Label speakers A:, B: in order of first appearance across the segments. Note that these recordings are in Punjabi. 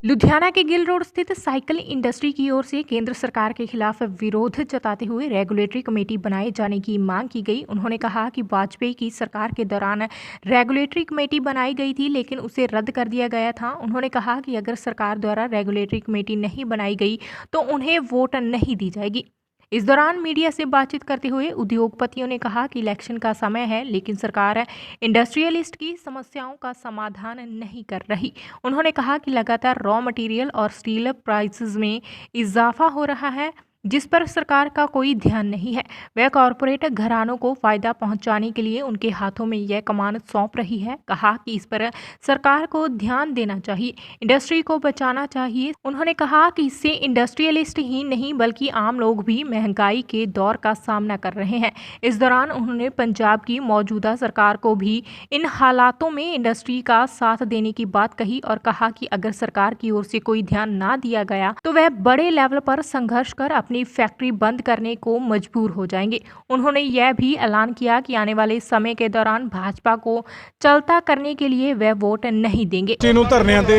A: लुधियाना के गिल रोड स्थित साइकिल इंडस्ट्री की ओर से केंद्र सरकार के खिलाफ विरोध जताते हुए रेगुलेटरी कमेटी बनाए जाने की मांग की गई। उन्होंने कहा कि वाजपेयी की सरकार के दौरान रेगुलेटरी कमेटी बनाई गई थी, लेकिन उसे रद्द कर दिया गया था। उन्होंने कहा कि अगर सरकार द्वारा रेगुलेटरी कमेटी नहीं बनाई गई तो उन्हें वोट नहीं दी जाएगी। इस दौरान मीडिया से बातचीत करते हुए उद्योगपतियों ने कहा कि इलेक्शन का समय है, लेकिन सरकार इंडस्ट्रियलिस्ट की समस्याओं का समाधान नहीं कर रही। उन्होंने कहा कि लगातार रॉ मटेरियल और स्टील प्राइसेस में इजाफा हो रहा है, जिस पर सरकार का कोई ध्यान नहीं है। वह कॉरपोरेट घरानों को फायदा पहुंचाने के लिए उनके हाथों में यह कमान सौंप रही है। कहा कि इस पर सरकार को ध्यान देना चाहिए, इंडस्ट्री को बचाना चाहिए। उन्होंने कहा कि इससे इंडस्ट्रियलिस्ट ही नहीं बल्कि आम लोग भी महंगाई के दौर का सामना कर रहे हैं। इस दौरान उन्होंने पंजाब की मौजूदा सरकार को भी इन हालातों में इंडस्ट्री का साथ देने की बात कही और कहा कि अगर सरकार की ओर से कोई ध्यान ना दिया गया तो वह बड़े लेवल पर संघर्ष कर अपनी फैक्ट्री बंद करने को मजबूर हो जाएंगे। उन्होंने यह भी ऐलान किया कि आने वाले समय के दौरान भाजपा को चलता करने के लिए वह वोट नहीं देंगे।
B: धरनियां ते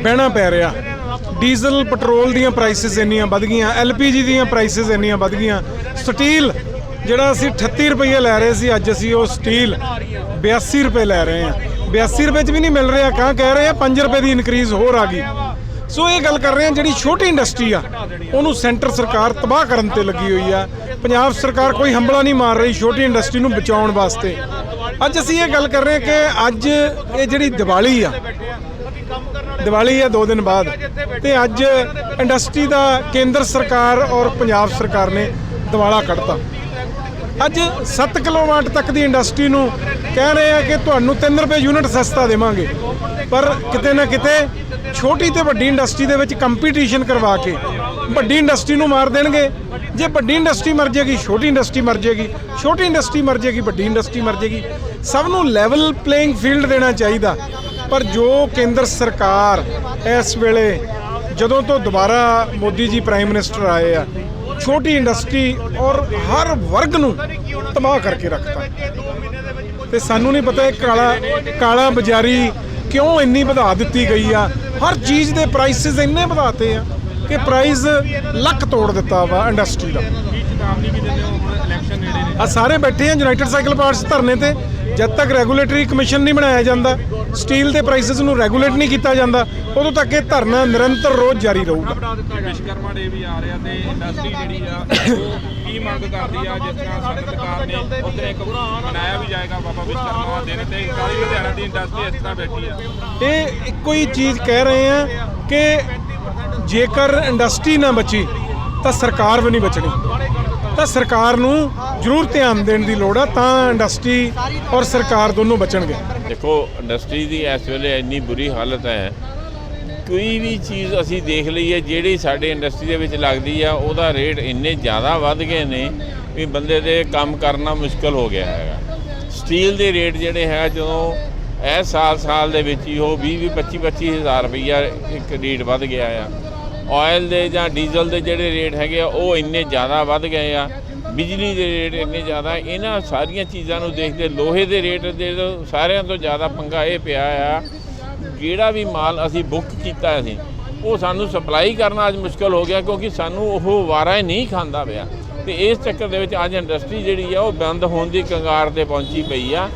B: बहना पै रहा, डीजल पेट्रोल दीयां प्राइसिस इन्नियां वध गईयां, LPG दीयां प्राइसिस इन्नियां वध गईयां, स्टील ਜਿਹੜਾ ਅਸੀਂ 38 ਰੁਪਏ ਲੈ ਰਹੇ ਸੀ ਅੱਜ ਅਸੀਂ ਉਹ ਸਟੀਲ 82 ਰੁਪਏ ਲੈ ਰਹੇ ਹਾਂ। 82 ਰੁਪਏ 'ਚ ਵੀ ਨਹੀਂ ਮਿਲ ਰਿਹਾ, ਕਹਿ ਰਹੇ ਆ 5 ਰੁਪਏ ਦੀ ਇਨਕਰੀਜ਼ ਹੋਰ ਆ ਗਈ। ਸੋ ਇਹ ਗੱਲ ਕਰ ਰਹੇ ਆ ਜਿਹੜੀ ਛੋਟੀ ਇੰਡਸਟਰੀ ਆ ਉਹਨੂੰ ਸੈਂਟਰ ਸਰਕਾਰ ਤਬਾਹ ਕਰਨ ਤੇ ਲੱਗੀ ਹੋਈ ਆ। ਪੰਜਾਬ ਸਰਕਾਰ ਕੋਈ ਹੰਬਲਾ ਨਹੀਂ ਮਾਰ ਰਹੀ ਛੋਟੀ ਇੰਡਸਟਰੀ ਨੂੰ ਬਚਾਉਣ ਵਾਸਤੇ। ਅੱਜ ਅਸੀਂ ਇਹ ਗੱਲ ਕਰ ਰਹੇ ਕਿ ਅੱਜ ਇਹ ਜਿਹੜੀ ਦੀਵਾਲੀ ਆ 2 ਦਿਨ ਬਾਅਦ ਤੇ ਅੱਜ ਇੰਡਸਟਰੀ ਦਾ ਕੇਂਦਰ ਸਰਕਾਰ ਔਰ ਪੰਜਾਬ ਸਰਕਾਰ ਨੇ ਦਿਵਾਲਾ ਕੱਢਤਾ। ਅੱਜ 7 ਕਿਲੋਵਾਟ ਤੱਕ ਦੀ ਇੰਡਸਟਰੀ ਨੂੰ ਕਹਿ ਰਹੇ ਆ ਕਿ ਤੁਹਾਨੂੰ 3 ਰੁਪਏ ਯੂਨਿਟ ਸਸਤਾ ਦੇਵਾਂਗੇ, ਪਰ ਕਿਤੇ ਨਾ ਕਿਤੇ ਛੋਟੀ ਤੇ ਵੱਡੀ ਇੰਡਸਟਰੀ ਦੇ ਵਿੱਚ ਕੰਪੀਟੀਸ਼ਨ ਕਰਵਾ ਕੇ ਵੱਡੀ ਇੰਡਸਟਰੀ ਨੂੰ ਮਾਰ ਦੇਣਗੇ। ਜੇ ਵੱਡੀ ਇੰਡਸਟਰੀ ਮਰ ਜਾਏਗੀ ਛੋਟੀ ਇੰਡਸਟਰੀ ਮਰ ਜਾਏਗੀ, ਛੋਟੀ ਇੰਡਸਟਰੀ ਮਰ ਜਾਏਗੀ ਵੱਡੀ ਇੰਡਸਟਰੀ ਮਰ ਜਾਏਗੀ। ਸਭ ਨੂੰ ਲੈਵਲ ਪਲੇਇੰਗ ਫੀਲਡ ਦੇਣਾ ਚਾਹੀਦਾ। ਪਰ ਜੋ ਕੇਂਦਰ ਸਰਕਾਰ ਇਸ ਵੇਲੇ ਜਦੋਂ ਤੋਂ ਦੁਬਾਰਾ ਮੋਦੀ ਜੀ ਪ੍ਰਾਈਮ ਮਿਨਿਸਟਰ ਆਏ ਆ छोटी इंडस्ट्री और हर वर्ग नूं तबाह करके रखता। ते सानू नहीं पता काला बाजारी क्यों इन्नी वधा दी गई आ। हर चीज़ के प्राइसिस इन्ने वधाते हैं कि प्राइस लक तोड़ दिता वा इंडस्ट्री का। आ सारे बैठे हैं यूनाइटेड साइकिल पार्ट्स धरने ते। जब तक रेगूलेटरी कमीशन नहीं बनाया जाता, स्टील के प्राइसिस नूं रेगूलेट नहीं किया जाता, उदों तक ये धरना निरंतर रोज़ जारी रहूगा।
C: विश्वकर्मा डे भी आ रहा है, इंडस्ट्री जी की मंग करती है जिस तरह सरकार ने उधर एक मनाया भी जाएगा बाबा विश्वकर्मा दिन ते सारी लुधियाना की इंडस्ट्री इस तरह बैठी है।
B: ये इको ही चीज़ कह रहे हैं कि जेकर इंडस्ट्री ना बची तो सरकार भी नहीं बचनी। ਤਾਂ ਸਰਕਾਰ ਨੂੰ ਜ਼ਰੂਰ ਧਿਆਨ ਦੇਣ ਦੀ ਲੋੜ ਆ, ਤਾਂ ਇੰਡਸਟਰੀ ਔਰ ਸਰਕਾਰ ਦੋਨੋਂ ਬਚਣਗੇ।
D: ਦੇਖੋ ਇੰਡਸਟਰੀ ਦੀ ਇਸ ਵੇਲੇ ਇੰਨੀ ਬੁਰੀ ਹਾਲਤ ਹੈ, ਕੋਈ ਵੀ ਚੀਜ਼ ਅਸੀਂ ਦੇਖ ਲਈਏ ਜਿਹੜੀ ਸਾਡੇ ਇੰਡਸਟਰੀ ਦੇ ਵਿੱਚ ਲੱਗਦੀ ਆ ਉਹਦਾ ਰੇਟ ਇੰਨੇ ਜ਼ਿਆਦਾ ਵੱਧ ਗਏ ਨੇ ਵੀ ਬੰਦੇ ਦੇ ਕੰਮ ਕਰਨਾ ਮੁਸ਼ਕਲ ਹੋ ਗਿਆ ਹੈਗਾ। ਸਟੀਲ ਦੇ ਰੇਟ ਜਿਹੜੇ ਹੈ ਜਦੋਂ ਇਹ ਸਾਲ ਦੇ ਵਿੱਚ ਹੀ ਉਹ 20-25 ਹਜ਼ਾਰ ਰੁਪਈਆ ਇੱਕ ਰੇਟ ਵੱਧ ਗਿਆ ਆ। ਆਇਲ ਦੇ ਜਾਂ ਡੀਜ਼ਲ ਦੇ ਜਿਹੜੇ ਰੇਟ ਹੈਗੇ ਆ ਉਹ ਇੰਨੇ ਜ਼ਿਆਦਾ ਵੱਧ ਗਏ ਆ, ਬਿਜਲੀ ਦੇ ਰੇਟ ਇੰਨੇ ਜ਼ਿਆਦਾ। ਇਹਨਾਂ ਸਾਰੀਆਂ ਚੀਜ਼ਾਂ ਨੂੰ ਦੇਖਦੇ ਲੋਹੇ ਦੇ ਰੇਟ ਦੇ ਸਾਰਿਆਂ ਤੋਂ ਜ਼ਿਆਦਾ ਪੰਗਾ ਇਹ ਪਿਆ ਆ, ਜਿਹੜਾ ਵੀ ਮਾਲ ਅਸੀਂ ਬੁੱਕ ਕੀਤਾ ਸੀ ਉਹ ਸਾਨੂੰ ਸਪਲਾਈ ਕਰਨਾ ਅੱਜ ਮੁਸ਼ਕਲ ਹੋ ਗਿਆ ਕਿਉਂਕਿ ਸਾਨੂੰ ਉਹ ਵਾਰਾ ਹੀ ਨਹੀਂ ਖਾਂਦਾ ਪਿਆ। ਅਤੇ ਇਸ ਚੱਕਰ ਦੇ ਵਿੱਚ ਅੱਜ ਇੰਡਸਟਰੀ ਜਿਹੜੀ ਆ ਉਹ ਬੰਦ ਹੋਣ ਦੀ ਕਗਾਰ 'ਤੇ ਪਹੁੰਚੀ ਪਈ ਆ।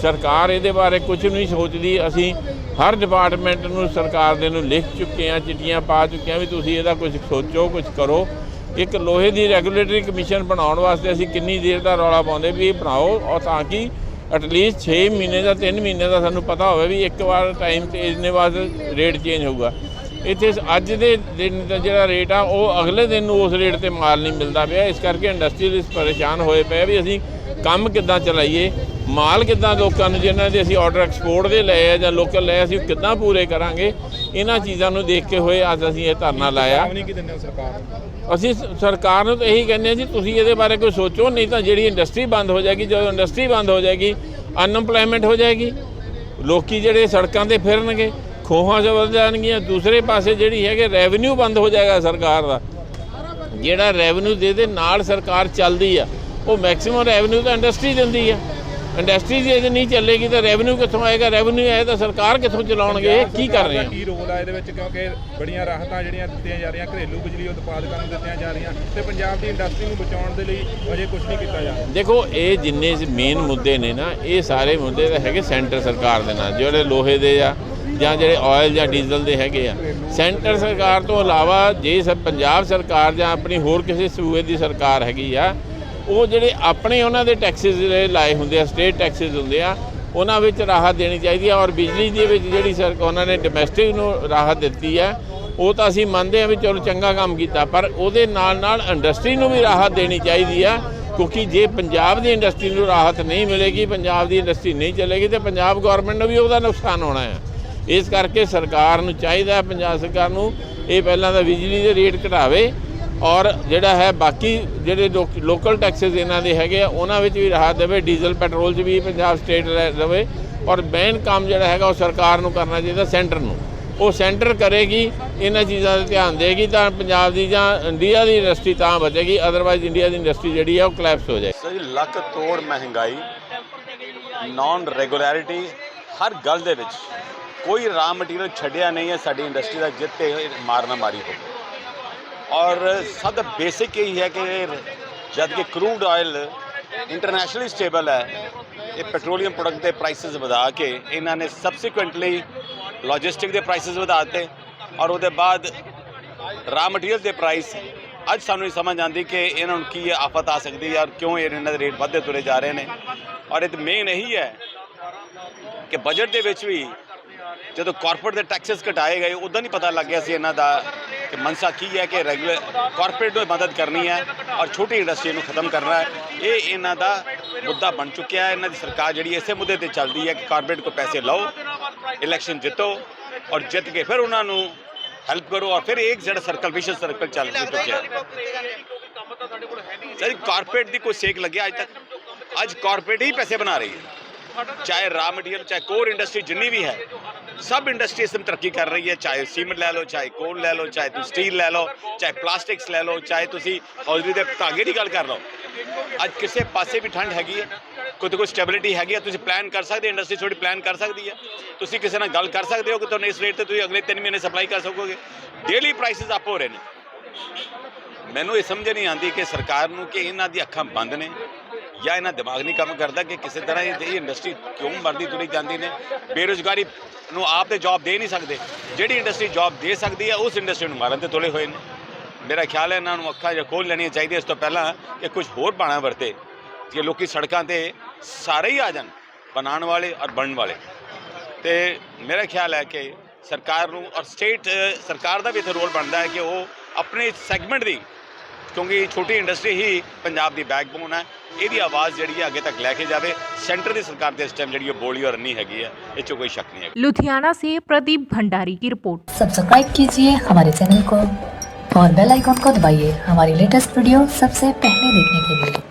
D: ਸਰਕਾਰ ਇਹਦੇ ਬਾਰੇ ਕੁਝ ਨਹੀਂ ਸੋਚਦੀ। ਅਸੀਂ ਹਰ ਡਿਪਾਰਟਮੈਂਟ ਨੂੰ ਸਰਕਾਰ ਦੇ ਨੂੰ ਲਿਖ ਚੁੱਕੇ ਹਾਂ, ਚਿੱਠੀਆਂ ਪਾ ਚੁੱਕੇ ਹਾਂ ਵੀ ਤੁਸੀਂ ਇਹਦਾ ਕੁਝ ਸੋਚੋ, ਕੁਝ ਕਰੋ। ਇੱਕ ਲੋਹੇ ਦੀ ਰੈਗੂਲੇਟਰੀ ਕਮਿਸ਼ਨ ਬਣਾਉਣ ਵਾਸਤੇ ਅਸੀਂ ਕਿੰਨੀ ਦੇਰ ਦਾ ਰੌਲਾ ਪਾਉਂਦੇ ਵੀ ਇਹ ਬਣਾਓ, ਔਰ ਤਾਂ ਕਿ ਐਟਲੀਸਟ 6 ਮਹੀਨੇ ਦਾ 3 ਮਹੀਨੇ ਦਾ ਸਾਨੂੰ ਪਤਾ ਹੋਵੇ ਵੀ ਇੱਕ ਵਾਰ ਟਾਈਮ 'ਤੇ ਇੰਨੇ ਬਾਅਦ ਰੇਟ ਚੇਂਜ ਹੋਊਗਾ। ਇੱਥੇ ਅੱਜ ਦੇ ਦਿਨ ਦਾ ਜਿਹੜਾ ਰੇਟ ਆ ਉਹ ਅਗਲੇ ਦਿਨ ਨੂੰ ਉਸ ਰੇਟ 'ਤੇ ਮਾਲ ਨਹੀਂ ਮਿਲਦਾ ਪਿਆ। ਇਸ ਕਰਕੇ ਇੰਡਸਟਰੀਅਲਿਸਟ ਪਰੇਸ਼ਾਨ ਹੋਏ ਪਏ ਵੀ ਅਸੀਂ ਕੰਮ ਕਿੱਦਾਂ ਚਲਾਈਏ, ਮਾਲ ਕਿੱਦਾਂ ਲੋਕਾਂ ਨੂੰ ਜਿਹਨਾਂ ਦੇ ਅਸੀਂ ਆਰਡਰ ਐਕਸਪੋਰਟ ਦੇ ਲਏ ਆ ਜਾਂ ਲੋਕਲ ਲਏ ਅਸੀਂ ਕਿੱਦਾਂ ਪੂਰੇ ਕਰਾਂਗੇ। ਇਹਨਾਂ ਚੀਜ਼ਾਂ ਨੂੰ ਦੇਖ ਕੇ ਹੋਏ ਅੱਜ ਅਸੀਂ ਇਹ ਧਰਨਾ ਲਾਇਆ। ਅਸੀਂ ਸਰਕਾਰ ਨੂੰ ਤਾਂ ਇਹੀ ਕਹਿੰਦੇ ਹਾਂ ਜੀ ਤੁਸੀਂ ਇਹਦੇ ਬਾਰੇ ਕੋਈ ਸੋਚੋ, ਨਹੀਂ ਤਾਂ ਜਿਹੜੀ ਇੰਡਸਟਰੀ ਬੰਦ ਹੋ ਜਾਏਗੀ, ਜਦੋਂ ਇੰਡਸਟਰੀ ਬੰਦ ਹੋ ਜਾਏਗੀ ਅਨਐਮਪਲੋਇਮੈਂਟ ਹੋ ਜਾਏਗੀ, ਲੋਕੀ ਜਿਹੜੇ ਸੜਕਾਂ 'ਤੇ ਫਿਰਨਗੇ, ਖੋਹਾਂ 'ਚ ਵੱਧ ਜਾਣਗੀਆਂ। ਦੂਸਰੇ ਪਾਸੇ ਜਿਹੜੀ ਹੈਗੇ ਰੈਵਨਿਊ ਬੰਦ ਹੋ ਜਾਏਗਾ ਸਰਕਾਰ ਦਾ। ਜਿਹੜਾ ਰੈਵਨਿਊ ਦੇ ਨਾਲ ਸਰਕਾਰ ਚੱਲਦੀ ਆ ਉਹ ਮੈਕਸਿਮਮ ਰੈਵਨਿਊ ਤਾਂ ਇੰਡਸਟਰੀ ਦਿੰਦੀ ਆ। ਇੰਡਸਟਰੀ ਜੇ ਨਹੀਂ ਚੱਲੇਗੀ ਤਾਂ ਰੈਵਨਿਊ ਕਿੱਥੋਂ ਆਏਗਾ? ਰੈਵਨਿਊ ਆਏ ਤਾਂ ਸਰਕਾਰ ਕਿੱਥੋਂ ਚਲਾਉਣਗੇ? ਕੀ ਕਰ ਰਹੇ ਆ?
C: ਕੀ ਰੋਲ ਆ ਇਹਦੇ ਵਿੱਚ, ਕਿਉਂਕਿ ਬੜੀਆਂ ਰਾਹਤਾਂ ਜਿਹੜੀਆਂ ਦਿੱਤੀਆਂ ਜਾ ਰਹੀਆਂ, ਘਰੇਲੂ ਬਿਜਲੀ ਉਤਪਾਦਕਾਂ ਨੂੰ ਦਿੱਤੀਆਂ ਜਾ ਰਹੀਆਂ ਤੇ ਪੰਜਾਬ ਦੀ ਇੰਡਸਟਰੀ ਨੂੰ ਬਚਾਉਣ ਦੇ ਲਈ ਅਜੇ ਕੁਝ ਨਹੀਂ ਕੀਤਾ ਜਾ ਰਿਹਾ।
D: ਦੇਖੋ, ਇਹ ਜਿੰਨੇ ਮੇਨ ਮੁੱਦੇ ਨੇ ਨਾ, ਇਹ ਸਾਰੇ ਮੁੱਦੇ ਤਾਂ ਹੈਗੇ ਸੈਂਟਰ ਸਰਕਾਰ ਦੇ ਨਾਲ, ਜਿਹੜੇ ਲੋਹੇ ਦੇ ਆ ਜਾਂ ਜਿਹੜੇ ਆਇਲ ਜਾਂ ਡੀਜ਼ਲ ਦੇ ਹੈਗੇ ਆ। ਸੈਂਟਰ ਸਰਕਾਰ ਤੋਂ ਇਲਾਵਾ ਜੇ ਪੰਜਾਬ ਸਰਕਾਰ ਜਾਂ ਆਪਣੀ ਹੋਰ ਕਿਸੇ ਸੂਬੇ ਦੀ ਸਰਕਾਰ ਹੈਗੀ ਆ, ਉਹ ਜਿਹੜੇ ਆਪਣੇ ਉਹਨਾਂ ਦੇ ਟੈਕਸਿਸ ਜਿਹੜੇ ਲਾਏ ਹੁੰਦੇ ਆ, ਸਟੇਟ ਟੈਕਸਿਸ ਹੁੰਦੇ ਆ, ਉਹਨਾਂ ਵਿੱਚ ਰਾਹਤ ਦੇਣੀ ਚਾਹੀਦੀ ਆ। ਔਰ ਬਿਜਲੀ ਦੇ ਵਿੱਚ ਜਿਹੜੀ ਉਹਨਾਂ ਨੇ ਡੋਮੈਸਟਿਕ ਨੂੰ ਰਾਹਤ ਦਿੱਤੀ ਆ, ਉਹ ਤਾਂ ਅਸੀਂ ਮੰਨਦੇ ਹਾਂ ਵੀ ਚਲੋ ਚੰਗਾ ਕੰਮ ਕੀਤਾ, ਪਰ ਉਹਦੇ ਨਾਲ ਨਾਲ ਇੰਡਸਟਰੀ ਨੂੰ ਵੀ ਰਾਹਤ ਦੇਣੀ ਚਾਹੀਦੀ ਆ। ਕਿਉਂਕਿ ਜੇ ਪੰਜਾਬ ਦੀ ਇੰਡਸਟਰੀ ਨੂੰ ਰਾਹਤ ਨਹੀਂ ਮਿਲੇਗੀ, ਪੰਜਾਬ ਦੀ ਇੰਡਸਟਰੀ ਨਹੀਂ ਚੱਲੇਗੀ, ਤਾਂ ਪੰਜਾਬ ਗੌਰਮੈਂਟ ਨੂੰ ਵੀ ਉਹਦਾ ਨੁਕਸਾਨ ਹੋਣਾ ਆ। ਇਸ ਕਰਕੇ ਸਰਕਾਰ ਨੂੰ ਚਾਹੀਦਾ, ਪੰਜਾਬ ਸਰਕਾਰ ਨੂੰ, ਇਹ ਪਹਿਲਾਂ ਤਾਂ ਬਿਜਲੀ ਦੇ ਰੇਟ ਘਟਾਵੇ ਔਰ ਜਿਹੜਾ ਹੈ ਬਾਕੀ ਜਿਹੜੇ ਲੋਕਲ ਟੈਕਸਿਸ ਇਹਨਾਂ ਦੇ ਹੈਗੇ ਆ ਉਹਨਾਂ ਵਿੱਚ ਵੀ ਰਾਹਤ ਦੇਵੇ, ਡੀਜ਼ਲ ਪੈਟਰੋਲ 'ਚ ਵੀ ਪੰਜਾਬ ਸਟੇਟ ਦੇਵੇ। ਔਰ ਮੇਨ ਕੰਮ ਜਿਹੜਾ ਹੈਗਾ ਉਹ ਸਰਕਾਰ ਨੂੰ ਕਰਨਾ ਚਾਹੀਦਾ, ਸੈਂਟਰ ਨੂੰ। ਉਹ ਸੈਂਟਰ ਕਰੇਗੀ, ਇਹਨਾਂ ਚੀਜ਼ਾਂ 'ਤੇ ਧਿਆਨ ਦੇਗੀ ਤਾਂ ਪੰਜਾਬ ਦੀ ਜਾਂ ਇੰਡੀਆ ਦੀ ਇੰਡਸਟਰੀ ਤਾਂ ਬਚੇਗੀ, ਅਦਰਵਾਈਜ਼ ਇੰਡੀਆ ਦੀ ਇੰਡਸਟਰੀ ਜਿਹੜੀ ਆ ਉਹ ਕਲੈਪਸ ਹੋ ਜਾਏ।
E: ਸਹੀ ਲੱਕ ਤੋੜ ਮਹਿੰਗਾਈ, ਨਾਨ ਰੈਗੂਲੈਰਿਟੀ, ਹਰ ਗੱਲ ਦੇ ਵਿੱਚ ਕੋਈ ਰਾ ਮਟੀਰੀਅਲ ਛੱਡਿਆ ਨਹੀਂ ਹੈ ਸਾਡੀ ਇੰਡਸਟਰੀ ਦਾ ਜਿੱਤੇ ਮਾਰਨਾ ਮਾਰੀ ਹੋ। ਔਰ ਸਭ ਦਾ ਬੇਸਿਕ ਇਹੀ ਹੈ ਕਿ ਜਦ ਕਿ ਕਰੂਡ ਆਇਲ ਇੰਟਰਨੈਸ਼ਨਲੀ ਸਟੇਬਲ ਹੈ, ਇਹ ਪੈਟਰੋਲੀਅਮ ਪ੍ਰੋਡਕਟ ਦੇ ਪ੍ਰਾਈਸਿਸ ਵਧਾ ਕੇ ਇਹਨਾਂ ਨੇ ਸਬਸੀਕੁਐਂਟਲੀ ਲੌਜਿਸਟਿਕ ਦੇ ਪ੍ਰਾਈਸਿਸ ਵਧਾ ਦਿੱਤੇ ਔਰ ਉਹਦੇ ਬਾਅਦ ਰਾ ਮਟੀਰੀਅਲ ਦੇ ਪ੍ਰਾਈਸ। ਅੱਜ ਸਾਨੂੰ ਸਮਝ ਆਉਂਦੀ ਕਿ ਇਹਨਾਂ ਨੂੰ ਕੀ ਆਫਤ ਆ ਸਕਦੀ ਹੈ ਔਰ ਕਿਉਂ ਇਹਨਾਂ ਦੇ ਰੇਟ ਵੱਧਦੇ ਤੁਰੇ ਜਾ ਰਹੇ ਨੇ। ਔਰ ਇਹ ਮੇਨ ਇਹੀ ਹੈ ਕਿ ਬਜਟ ਦੇ ਵਿੱਚ ਵੀ ਜਦੋਂ ਕਾਰਪੋਰੇਟ ਦੇ ਟੈਕਸਿਸ ਘਟਾਏ ਗਏ ਉਦੋਂ ਨਹੀਂ ਪਤਾ ਲੱਗ ਗਿਆ ਸੀ ਇਹਨਾਂ ਦਾ ਕਿ ਮਨਸਾ ਕੀ ਹੈ ਕਿ ਰੈਗੂਲਰ ਕਾਰਪੋਰੇਟ ਨੂੰ ਮਦਦ ਕਰਨੀ ਹੈ ਔਰ ਛੋਟੀ ਇੰਡਸਟਰੀ ਨੂੰ ਖਤਮ ਕਰਨਾ ਹੈ। ਇਹ ਇਹਨਾਂ ਦਾ ਮੁੱਦਾ ਬਣ ਚੁੱਕਿਆ ਹੈ। ਇਹਨਾਂ ਦੀ ਸਰਕਾਰ ਜਿਹੜੀ ਇਸੇ ਮੁੱਦੇ ਤੇ ਚੱਲਦੀ ਹੈ ਕਿ ਕਾਰਪੋਰੇਟ ਕੋ ਪੈਸੇ ਲਓ, ਇਲੈਕਸ਼ਨ ਜਿੱਤੋ ਔਰ ਜਿੱਤ ਕੇ ਫਿਰ ਉਹਨਾਂ ਨੂੰ ਹੈਲਪ ਕਰੋ ਔਰ ਫਿਰ ਇੱਕ ਜਿਹੜਾ ਸਰਕਲ ਵਿਸ਼ਵ ਸਰਕਲ ਚੱਲ ਚੁੱਕਿਆ ਹੈ। ਸਰ ਕਾਰਪੋਰੇਟ ਦੀ ਕੋਈ ਸੇਕ ਲੱਗਿਆ ਅੱਜ ਤੱਕ? ਅੱਜ ਕਾਰਪੋਰੇਟ ਹੀ ਪੈਸੇ ਬਣਾ ਰਹੀ ਹੈ, ਚਾਹੇ ਰਾ ਮਟੀਰੀਅਲ, ਚਾਹੇ ਕੋਰ ਇੰਡਸਟਰੀ ਜਿੰਨੀ ਵੀ ਹੈ, सब इंडस्ट्री इसमें तरक्की कर रही है। चाहे सीमेंट ले लो, चाहे कोल ले लो, चाहे तुम स्टील ले लो, चाहे प्लास्टिक्स ले लो, चाहे तुसी हौजरी के धागे की गल कर लो। अज किसी पासे भी ठंड हैगी है, कोई स्टैबिलिटी हैगी है, तुसी प्लान कर सकते, इंडस्ट्री थोड़ी प्लान कर सकती है। तुसी किसी नाल गल कर सकते हो कि तुहानू इस रेट ते तुसी अगले 3 महीने सप्लाई कर सकोगे। डेली प्राइसिस अप हो रहे हैं। मैनू ये समझ नहीं आती कि सरकार नू कि इन्हां दी अखां बंद ने या इन्हां दिमाग नहीं काम करता कि किसी तरह ये इंडस्ट्री क्यों मरदी तुरी जाती ने। बेरोजगारी ਨੂੰ ਆਪ ਤੇ ਜੌਬ ਦੇ ਨਹੀਂ ਸਕਦੇ, ਜਿਹੜੀ ਇੰਡਸਟਰੀ ਜੌਬ ਦੇ ਸਕਦੀ ਹੈ ਉਸ ਇੰਡਸਟਰੀ ਨੂੰ ਮਾਰਨ ਤੇ ਤੁਲੇ ਹੋਏ ਨੇ। ਮੇਰਾ ਖਿਆਲ ਹੈ ਇਹਨਾਂ ਨੂੰ ਅੱਖਾਂ ਜਾਂ ਖੋਲ੍ਹ ਲੈਣੀਆਂ ਚਾਹੀਦੀਆਂ ਇਸ ਤੋਂ ਪਹਿਲਾਂ ਕਿ ਕੁਝ ਹੋਰ ਬਾਣਾ ਵਰਤੇ ਕਿ ਲੋਕੀ ਸੜਕਾਂ ਤੇ ਸਾਰੇ ਹੀ ਆ ਜਾਣ, ਬਣਾਉਣ ਵਾਲੇ ਔਰ ਬਣਨ ਵਾਲੇ। ਤੇ ਮੇਰਾ ਖਿਆਲ ਹੈ ਕਿ ਸਰਕਾਰ ਨੂੰ ਔਰ ਸਟੇਟ ਸਰਕਾਰ ਦਾ ਵੀ ਇੱਥੇ ਰੋਲ ਬਣਦਾ ਹੈ ਕਿ ਉਹ ਆਪਣੇ ਸੈਗਮੈਂਟ ਦੀ, ਕਿਉਂਕਿ ਛੋਟੀ ਇੰਡਸਟਰੀ ਹੀ ਪੰਜਾਬ ਦੀ ਬੈਕਬੋਨ ਹੈ, ਇਹਦੀ ਆਵਾਜ਼ ਜਿਹੜੀ ਹੈ ਅੱਗੇ ਤੱਕ ਲੈ ਕੇ ਜਾਵੇ। सेंटर की सरकार के इस टाइम जी बोली और नहीं हैगी है, इस कोई शक नहीं है।
A: लुधियाना से प्रदीप भंडारी की रिपोर्ट।
F: सब्सक्राइब कीजिए हमारे चैनल को और बेल आइकॉन को दबाइए हमारी लेटेस्ट वीडियो सबसे पहले देखने के लिए।